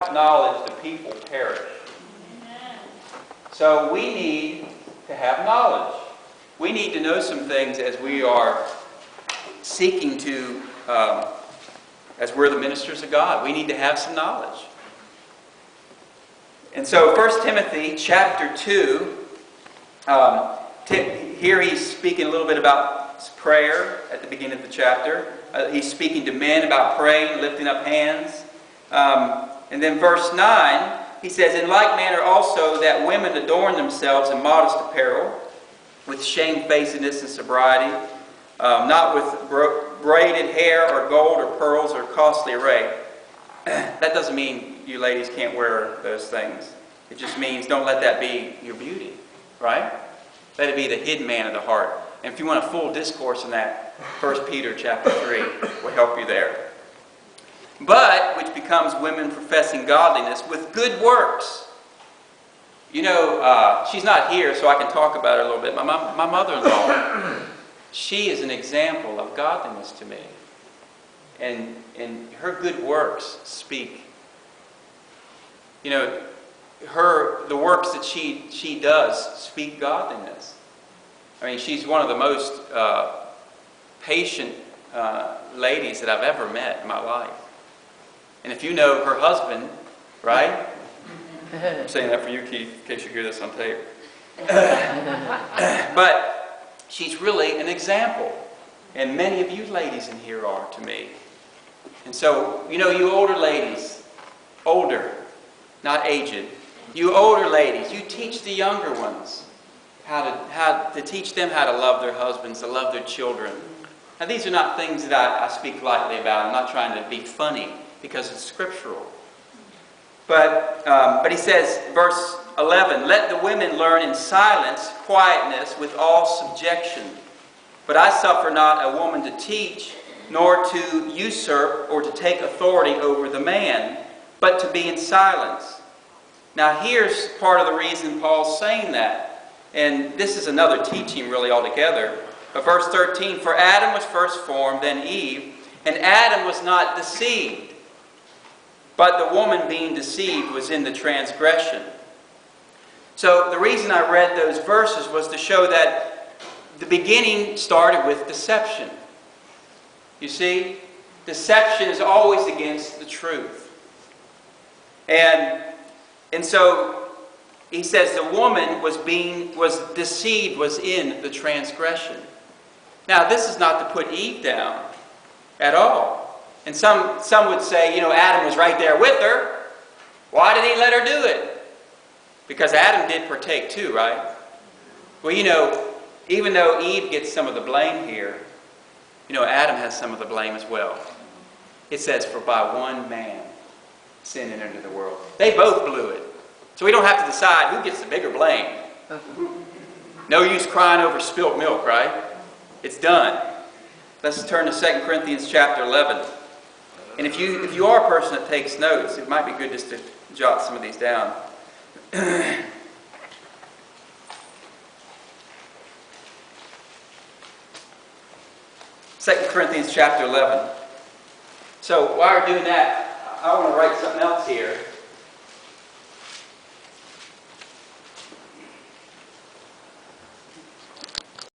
without knowledge the people perish. So we need to have knowledge. We need to know some things as we are seeking to, as we're the ministers of God. We need to have some knowledge. And so 1 Timothy chapter 2, here he's speaking a little bit about prayer at the beginning of the chapter. He's speaking to men about praying, lifting up hands. And then verse 9, he says, in like manner also that women adorn themselves in modest apparel, with shamefacedness and sobriety, not with braided hair or gold or pearls or costly array. That doesn't mean you ladies can't wear those things. It just means don't let that be your beauty, right? Let it be the hidden man of the heart. And if you want a full discourse on that, 1 Peter chapter 3 will help you there. But, which becomes women professing godliness with good works. You know, she's not here, so I can talk about her a little bit. My mother-in-law, she is an example of godliness to me. And her good works speak. You know, the works that she does speak godliness. I mean, she's one of the most patient ladies that I've ever met in my life. And if you know her husband, right? I'm saying that for you, Keith, in case you hear this on tape. But she's really an example. And many of you ladies in here are to me. And so, you know, you older ladies, older, not aged, you older ladies, you teach the younger ones how to teach them how to love their husbands, to love their children. Now, these are not things that I speak lightly about. I'm not trying to be funny because it's scriptural. But he says, verse 11, let the women learn in silence, quietness, with all subjection. But I suffer not a woman to teach, nor to usurp or to take authority over the man, but to be in silence. Now here's part of the reason Paul's saying that. And this is another teaching really altogether. But verse 13, for Adam was first formed, then Eve, and Adam was not deceived. But the woman being deceived was in the transgression. So the reason I read those verses was to show that the beginning started with deception. You see, deception is always against the truth. And so he says the woman was deceived, was in the transgression. Now, this is not to put Eve down at all. And some would say, you know, Adam was right there with her. Why did he let her do it? Because Adam did partake too, right? Well, you know, even though Eve gets some of the blame here, you know, Adam has some of the blame as well. It says, for by one man sin entered into the world. They both blew it. So we don't have to decide who gets the bigger blame. No use crying over spilt milk, right? It's done. Let's turn to 2 Corinthians chapter 11. And if you are a person that takes notes, it might be good just to jot some of these down. 2 Corinthians chapter 11. So while we're doing that, I want to write something else here.